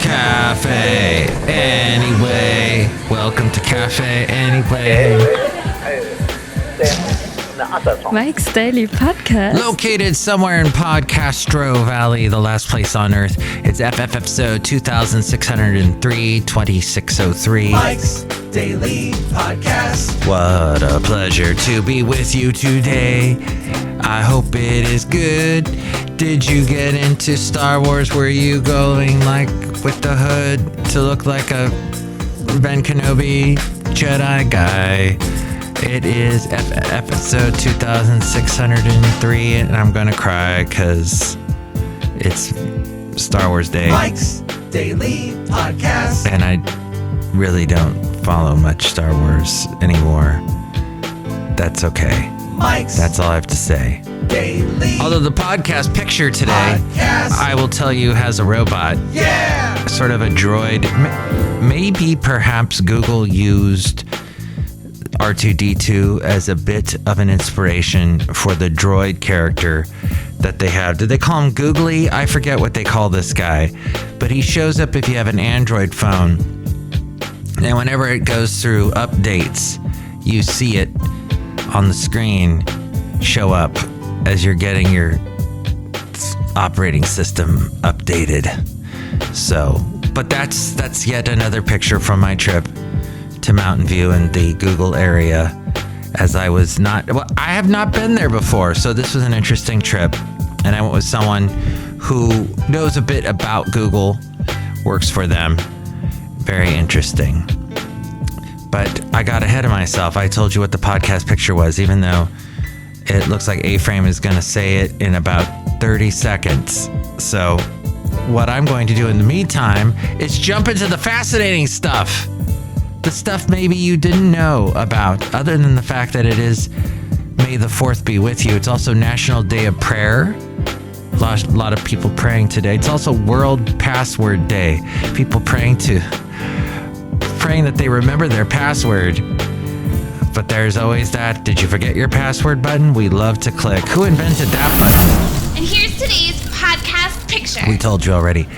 Café Anyway. Welcome to Café Anyway. Mike's Daily Podcast. Located somewhere in Podcastro Valley, the last place on earth. It's FF episode 2603, 2603. Mike's Daily Podcast. What a pleasure to be with you today. I hope it is good. Did you get into Star Wars? Were you going like with the hood to look like a Ben Kenobi Jedi guy? It is episode 2603, and I'm gonna cry because it's Star Wars Day. Mike's Daily Podcast. And I really don't follow much Star Wars anymore. That's okay. Mike's That's all I have to say. Daily. Although the podcast picture today, I will tell you, has a robot. Yeah. Sort of a droid. Maybe perhaps Google used R2-D2 as a bit of an inspiration for the droid character that they have. Did they call him Googly? I forget what they call this guy. But he shows up if you have an Android phone. And whenever it goes through updates, you see it on the screen show up as you're getting your operating system updated. So, but that's yet another picture from my trip to Mountain View in the Google area, as I have not been there before, so this was an interesting trip, and I went with someone who knows a bit about Google, works for them. Very interesting. But I got ahead of myself. I told you what the podcast picture was, even though it looks like A-Frame is going to say it in about 30 seconds. So what I'm going to do in the meantime is jump into the fascinating stuff. The stuff maybe you didn't know about, other than the fact that it is May the 4th be with you. It's also National Day of Prayer. A lot of people praying today. It's also World Password Day. People praying that they remember their password. But there's always that "did you forget your password" button we love to click. Who invented that button? And here's today's podcast picture. We told you already.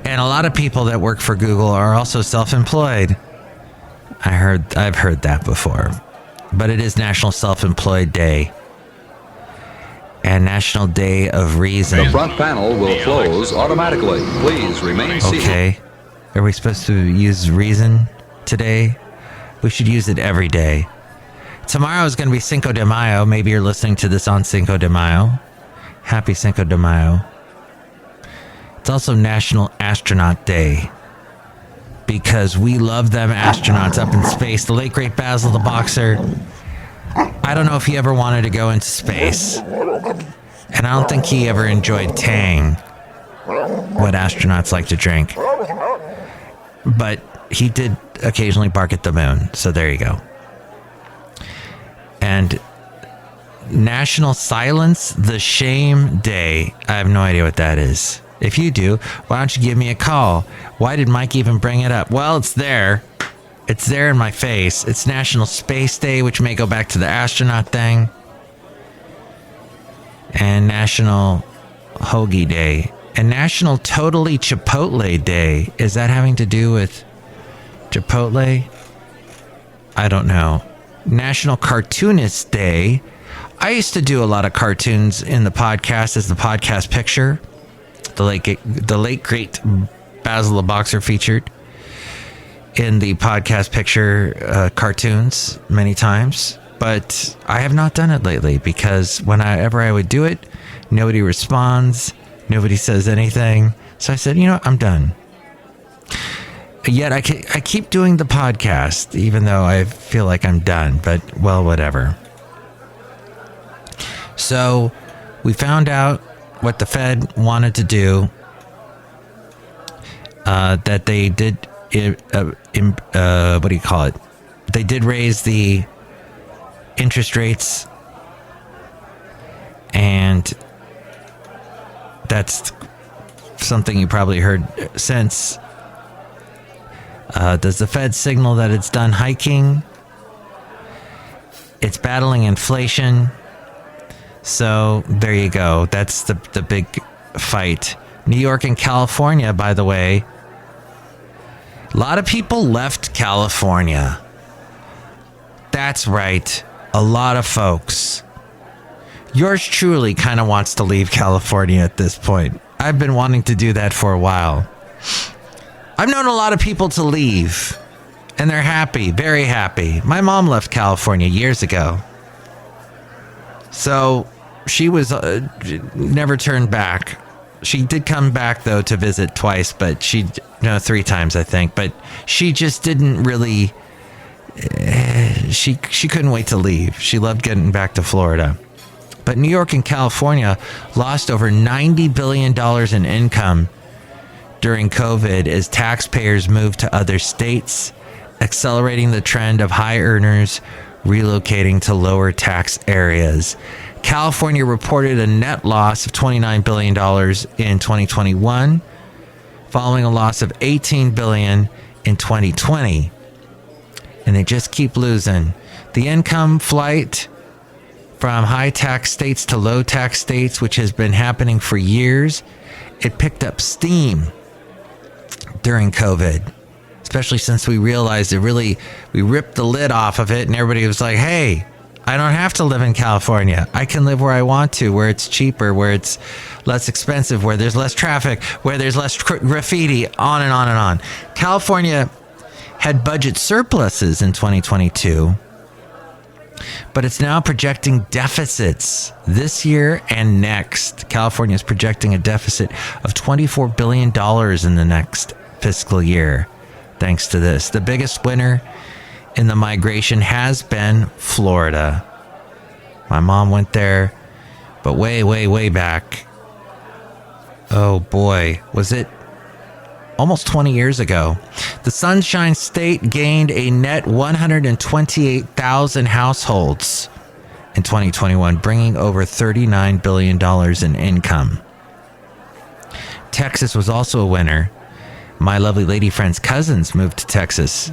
And a lot of people that work for Google are also self-employed. I've heard that before. But it is National Self-Employed Day and National Day of Reason. The front panel will close automatically. Please remain seated. Okay. Are we supposed to use reason today? We should use it every day. Tomorrow is going to be Cinco de Mayo. Maybe you're listening to this on Cinco de Mayo. Happy Cinco de Mayo. It's also National Astronaut Day, because we love them astronauts up in space. The late, great Basil the Boxer, I don't know if he ever wanted to go into space. And I don't think he ever enjoyed Tang, what astronauts like to drink. But he did occasionally bark at the moon, so there you go. And National Silence the Shame Day. I have no idea what that is. If you do, why don't you give me a call? Why did Mike even bring it up? Well, it's there. It's there in my face. It's National Space Day, which may go back to the astronaut thing. And National Hoagie Day. And National Totally Chipotle Day. Is that having to do with Chipotle? I don't know. National Cartoonist Day. I used to do a lot of cartoons in the podcast as the podcast picture. The late great Basil the Boxer featured in the podcast picture cartoons many times, but I have not done it lately because whenever I would do it, nobody responds, nobody says anything. So I said, I'm done. Yet I keep doing the podcast, even though I feel like I'm done, but well, whatever. So we found out what the Fed wanted to do, that they did, what do you call it? They did raise the interest rates, and that's something you probably heard since. Does the Fed signal that it's done hiking? It's battling inflation. So there you go. That's the big fight. New York and California, by the way, A lot of people left California. That's right. A lot of folks. Yours truly kind of wants to leave California at this point. I've been wanting to do that for a while. I've known a lot of people to leave, and they're happy, very happy. My mom left California years ago. So she was never turned back. She did come back, though, to visit twice, but 3 times, I think. But she just didn't really, she couldn't wait to leave. She loved getting back to Florida. But New York and California lost over $90 billion in income during COVID as taxpayers moved to other states, accelerating the trend of high earners relocating to lower tax areas. California reported a net loss of $29 billion in 2021, following a loss of $18 billion in 2020. And they just keep losing. The income flight from high tax states to low tax states, which has been happening for years, it picked up steam during COVID, especially since we realized we ripped the lid off of it and everybody was like, hey, I don't have to live in California. I can live where I want to, where it's cheaper, where it's less expensive, where there's less traffic, where there's less graffiti, on and on and on. California had budget surpluses in 2022, but it's now projecting deficits this year and next. California is projecting a deficit of $24 billion in the next fiscal year, thanks to this. The biggest winner in the migration has been Florida. My mom went there, but way, way, way back. Oh boy, was it almost 20 years ago. The Sunshine State gained a net 128,000 households in 2021, bringing over $39 billion in income. Texas was also a winner. My lovely lady friend's cousins moved to Texas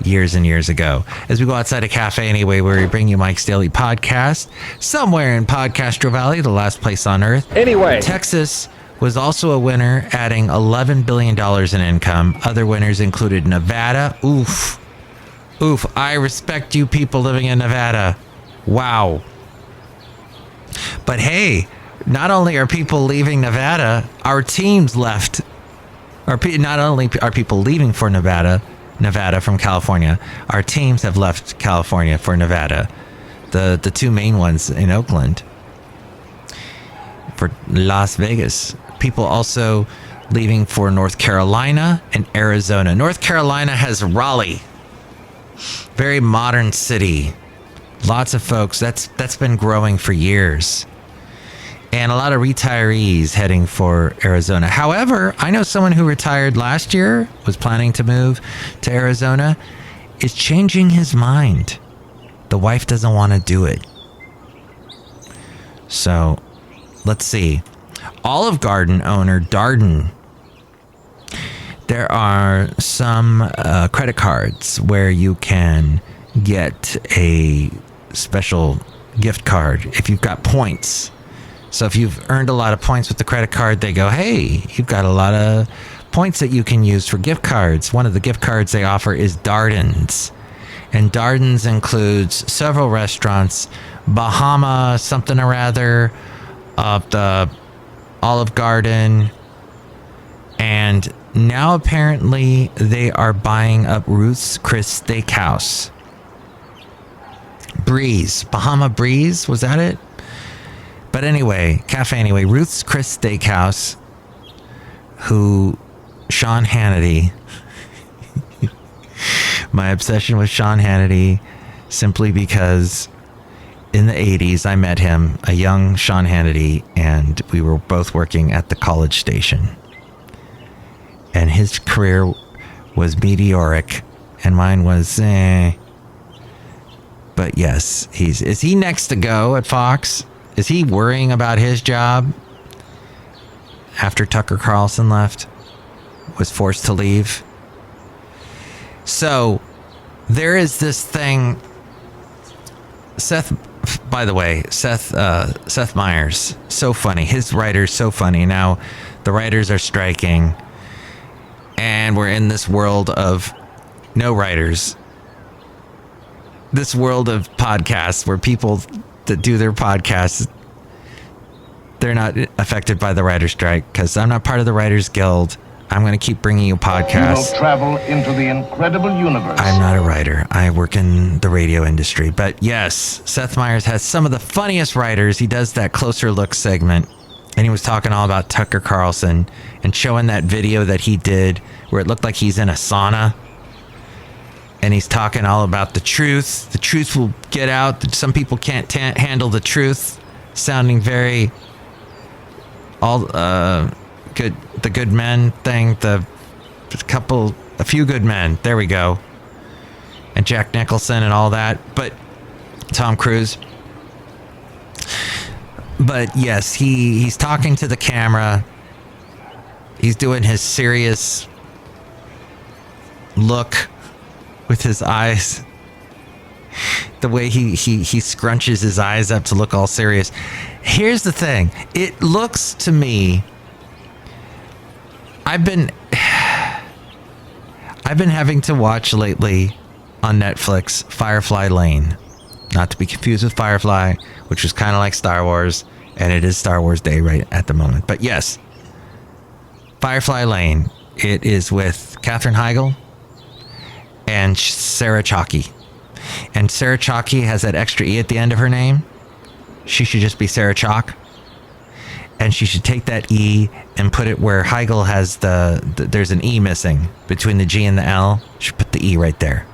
years and years ago. As we go outside of Café Anyway, where we bring you Mike's Daily Podcast, somewhere in Podcastro Valley, the last place on earth. Anyway, Texas was also a winner, adding $11 billion in income. Other winners included Nevada. Oof. I respect you people living in Nevada. Wow. But hey, not only are people leaving Nevada, our teams left. Not only are people leaving for Nevada from California, our teams have left California for Nevada. The 2 main ones in Oakland. For Las Vegas. People also leaving for North Carolina and Arizona. North Carolina has Raleigh. Very modern city. Lots of folks. That's been growing for years. And a lot of retirees heading for Arizona. However, I know someone who retired last year, was planning to move to Arizona, is changing his mind. The wife doesn't want to do it. So, let's see. Olive Garden owner Darden. There are some credit cards where you can get a special gift card if you've got points. So if you've earned a lot of points with the credit card, they go, hey, you've got a lot of points that you can use for gift cards. One of the gift cards they offer is Darden's. And Darden's includes several restaurants, Bahama something or other, the Olive Garden, and now apparently they are buying up Ruth's Chris Steakhouse. Bahama Breeze, was that it? But anyway, Café Anyway, Ruth's Chris Steakhouse, who Sean Hannity, my obsession with Sean Hannity, simply because in the 80s, I met him, a young Sean Hannity, and we were both working at the College Station. And his career was meteoric, and mine was, But yes, is he next to go at Fox? Is he worrying about his job after Tucker Carlson left? Was forced to leave? So, there is this thing. Seth Meyers, so funny. His writer's so funny. Now, the writers are striking. And And we're in this world of no writers. This world of podcasts where people that do their podcasts, they're not affected by the writer's strike because I'm not part of the Writers Guild. I'm going to keep bringing you podcasts. You will travel into the incredible universe. I'm not a writer. I work in the radio industry. But yes, Seth Meyers has some of the funniest writers. He does that Closer Look segment. And he was talking all about Tucker Carlson and showing that video that he did where it looked like he's in a sauna. And he's talking all about the truth. The truth will get out. Some people can't handle the truth. Sounding very good. The good men thing. A few good men. There we go. And Jack Nicholson and all that. But Tom Cruise. But yes, he's talking to the camera. He's doing his serious look with his eyes. The way he scrunches his eyes up to look all serious. Here's the thing. It looks to me, I've been having to watch lately on Netflix Firefly Lane. Not to be confused with Firefly, which was kind of like Star Wars, and it is Star Wars Day right at the moment. But yes, Firefly Lane. It is with Katherine Heigl and Sarah Chalke. And Sarah Chalke has that extra E at the end of her name. She should just be Sarah Chalk. And she should take that E and put it where Heigl has there's an E missing between the G and the L. She should put the E right there.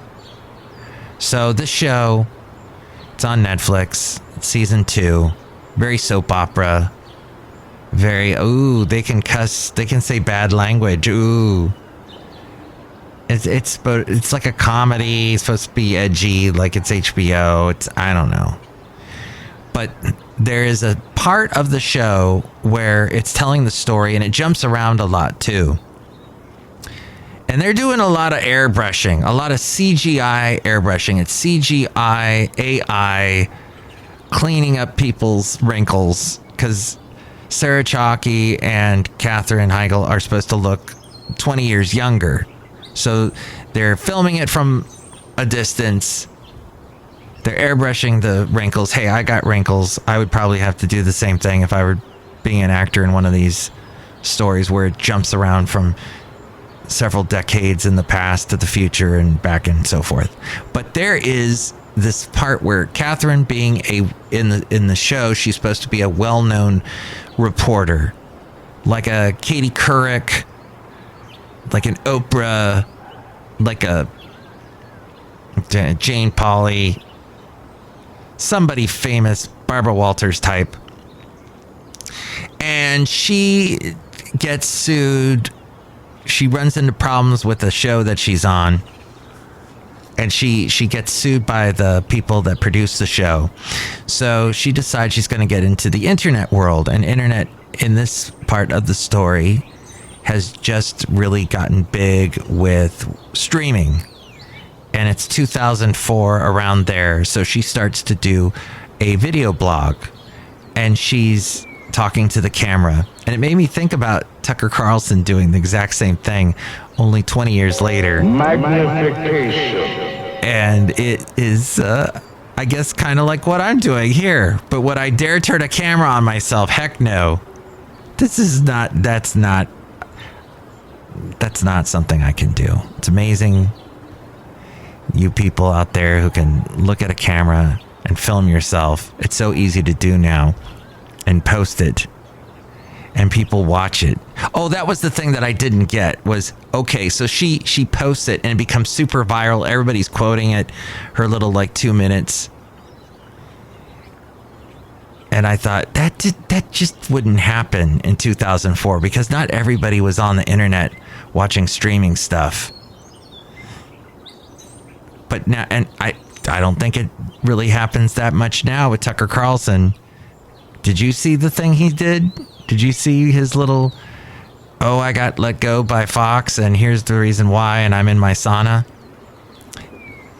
So this show, it's on Netflix. It's season 2. Very soap opera. Very, they can cuss. They can say bad language. Ooh. It's like a comedy. It's supposed to be edgy, like it's HBO. I don't know. But there is a part of the show where it's telling the story, and it jumps around a lot too. And they're doing a lot of airbrushing, a lot of CGI airbrushing. It's CGI, AI, cleaning up people's wrinkles, because Sarah Chalke and Katherine Heigl are supposed to look 20 years younger. So they're filming it from a distance. They're airbrushing the wrinkles. Hey, I got wrinkles. I would probably have to do the same thing if I were being an actor in one of these stories where it jumps around from several decades in the past to the future and back and so forth. But there is this part where Katherine, being in the show, she's supposed to be a well-known reporter, like a Katie Couric, like an Oprah, like a Jane Pauley, somebody famous, Barbara Walters type. And she gets sued. She runs into problems with the show that she's on. And she gets sued by the people that produce the show. So she decides she's going to get into the internet world. And internet, in this part of the story, has just really gotten big with streaming. And it's 2004, around there. So she starts to do a video blog. And she's talking to the camera. And it made me think about Tucker Carlson doing the exact same thing, only 20 years later. Magnification. And it is, I guess, kind of like what I'm doing here. But would I dare turn a camera on myself? Heck no. That's not something I can do. It's amazing, you people out there who can look at a camera and film yourself. It's so easy to do now, and post it, and people watch it. Oh, that was the thing that I didn't get was, okay, so she posts it and it becomes super viral. Everybody's quoting it, her little 2 minutes. And I thought that just wouldn't happen in 2004, because not everybody was on the internet watching streaming stuff. But now, and I don't think it really happens that much now with Tucker Carlson. Did you see the thing he did? Did you see his little, I got let go by Fox and here's the reason why, and I'm in my sauna?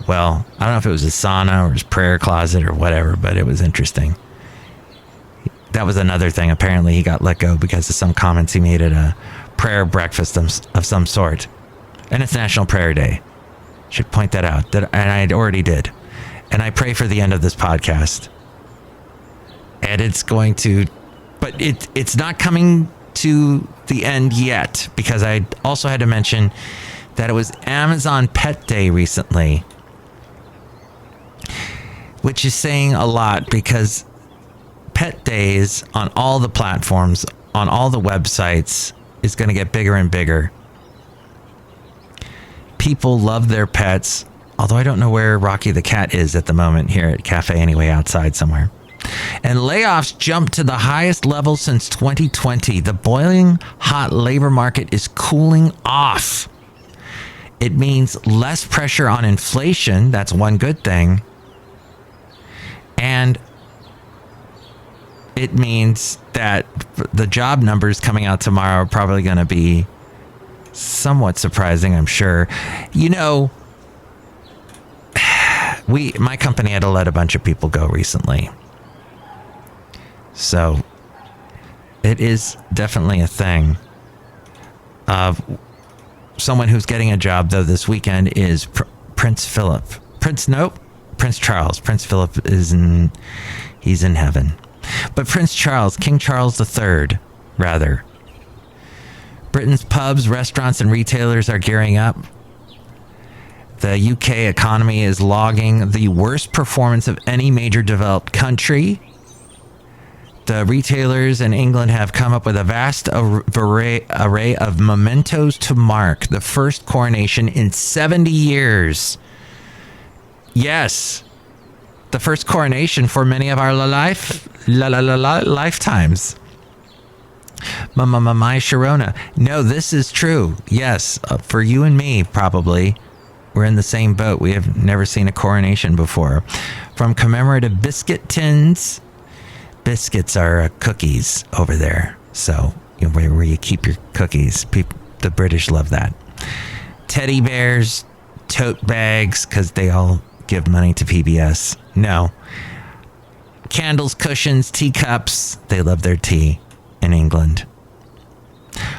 Well, I don't know if it was his sauna or his prayer closet or whatever, but it was interesting. That was another thing. Apparently he got let go because of some comments he made at a prayer breakfast of some sort. And it's National Prayer Day. Should point that out. And I already did. And I pray for the end of this podcast. And it's going to... But it's not coming to the end yet. Because I also had to mention that it was Amazon Pet Day recently. Which is saying a lot because pet days on all the platforms, on all the websites, is going to get bigger and bigger. People love their pets, although I don't know where Rocky the cat is at the moment here at Café Anyway outside somewhere. And layoffs jumped to the highest level since 2020. The boiling hot labor market is cooling off. It means less pressure on inflation. That's one good thing. And it means that the job numbers coming out tomorrow are probably going to be somewhat surprising, I'm sure. You know, my company had to let a bunch of people go recently. So it is definitely a thing. Someone who's getting a job, though, this weekend is Prince Philip. Prince Charles. Prince Philip he's in heaven. But Prince Charles, King Charles III, rather. Britain's pubs, restaurants, and retailers are gearing up. The UK economy is logging the worst performance of any major developed country. The retailers in England have come up with a vast array of mementos to mark the first coronation in 70 years. Yes, the first coronation for many of our lifetimes. My Sharona. No, this is true. Yes, for you and me, probably. We're in the same boat. We have never seen a coronation before. From commemorative biscuit tins. Biscuits are cookies over there. So, where you keep your cookies. The British love that. Teddy bears, tote bags, because they all give money to PBS. No. Candles, cushions, teacups. They love their tea in England.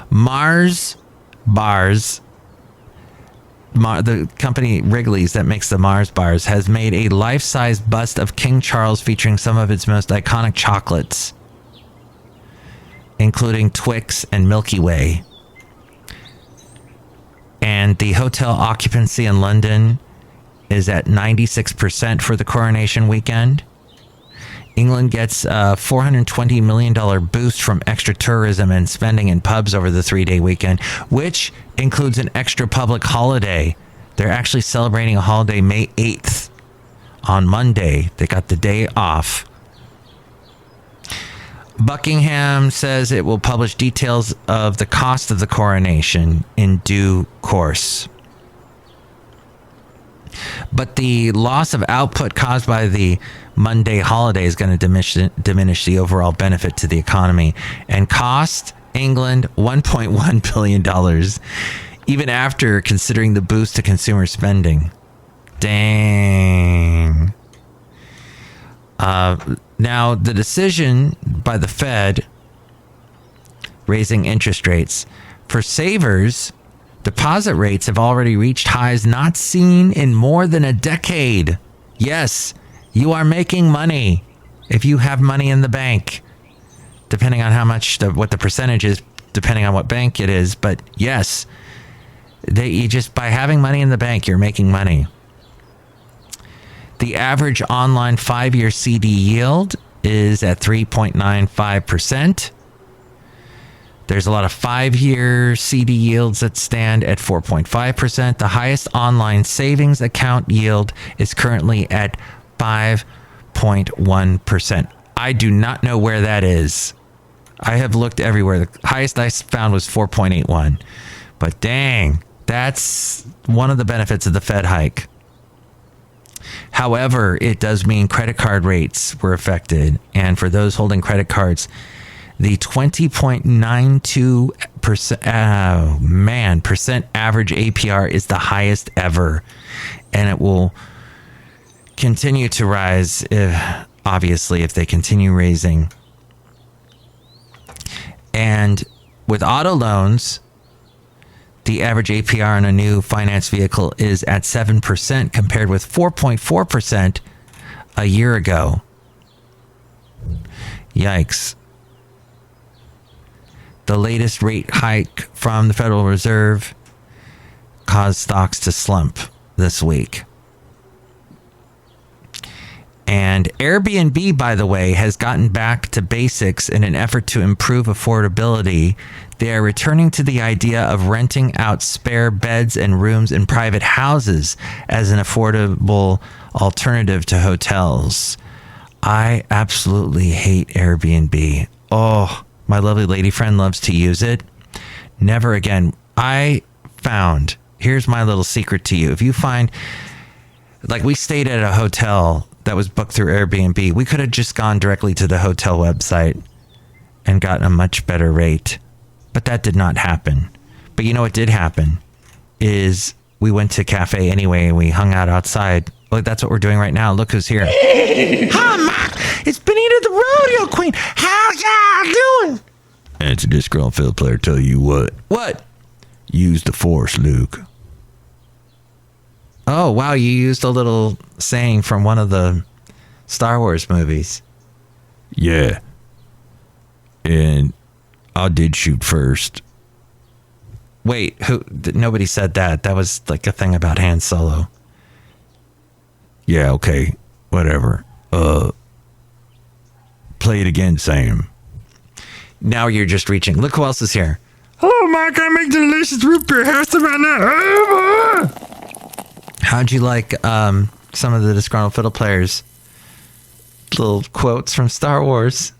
Mars bars, the company Wrigley's that makes the Mars bars, has made a life-size bust of King Charles featuring some of its most iconic chocolates, including Twix and Milky Way. And the hotel occupancy in London is at 96% for the coronation weekend. England gets a $420 million boost from extra tourism and spending in pubs over the 3-day weekend, which includes an extra public holiday. They're actually celebrating a holiday May 8th on Monday. They got the day off. Buckingham says it will publish details of the cost of the coronation in due course. But the loss of output caused by the Monday holiday is going to diminish the overall benefit to the economy and cost England $1.1 billion, even after considering the boost to consumer spending. Dang. Now, the decision by the Fed raising interest rates for savers. Deposit rates have already reached highs not seen in more than a decade. Yes, you are making money if you have money in the bank, depending on how much, what the percentage is, depending on what bank it is. But yes, you just by having money in the bank, you're making money. The average online 5-year CD yield is at 3.95%. There's a lot of 5-year CD yields that stand at 4.5%. The highest online savings account yield is currently at 5.1%. I do not know where that is. I have looked everywhere. The highest I found was 4.81. But dang, that's one of the benefits of the Fed hike. However, it does mean credit card rates were affected. And for those holding credit cards, the 20.92% percent average APR is the highest ever, and it will continue to rise if they continue raising. And with auto loans, The average APR on a new finance vehicle is at 7% compared with 4.4% a year ago. Yikes. The latest rate hike from the Federal Reserve caused stocks to slump this week. And Airbnb, by the way, has gotten back to basics in an effort to improve affordability. They are returning to the idea of renting out spare beds and rooms in private houses as an affordable alternative to hotels. I absolutely hate Airbnb. Oh, my lovely lady friend loves to use it. Never again. I found, here's my little secret to you. If you find, like, we stayed at a hotel that was booked through Airbnb. We could have just gone directly to the hotel website and gotten a much better rate. But that did not happen. But you know what did happen is we went to Café Anyway and we hung out outside. Like, that's what we're doing right now. Look who's here. Hi, Mike. It's Benita the rodeo queen. How y'all doing? And it's a Disgruntled Fiddle Player. Tell you what. What? Use the force, Luke. Oh, wow. You used a little saying from one of the Star Wars movies. Yeah. And I did shoot first. Wait, who? Nobody said that. That was like a thing about Han Solo. Yeah, okay. Whatever. Play it again, Sam. Now you're just reaching. Look who else is here. Hello, Mike. I make delicious root beer. Have some right now. How'd you like some of the Disgruntled Fiddle Players' little quotes from Star Wars?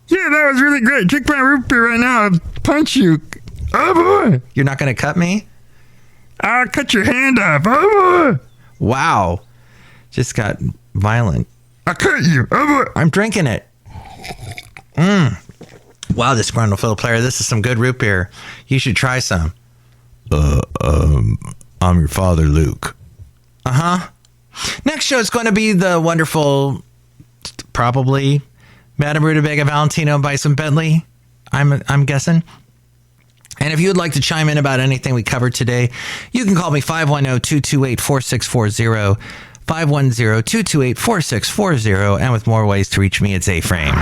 Yeah, that was really great. Drink my root beer right now. I'll punch you. Oh, boy. You're not going to cut me? I'll cut your hand off. Oh, boy. Wow. Just got violent. I'll cut you. Oh, boy. I'm drinking it. Wow, Disgruntled Fiddle Player. This is some good root beer. You should try some. I'm your father, Luke. Next show is going to be the wonderful, probably, Madame Rootabega, Valentino, and Bison Bentley. I'm guessing. And if you would like to chime in about anything we covered today, you can call me 510-228-4640, 510-228-4640, and with more ways to reach me, it's A-Frame.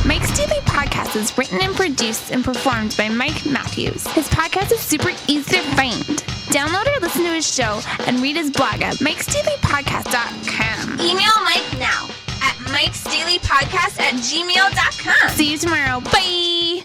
Mike's Daily Podcast is written and produced and performed by Mike Matthews. His podcast is super easy to find. Download or listen to his show and read his blog at mikesdailypodcast.com. Email Mike now at mikesdailypodcast@gmail.com. See you tomorrow. Bye!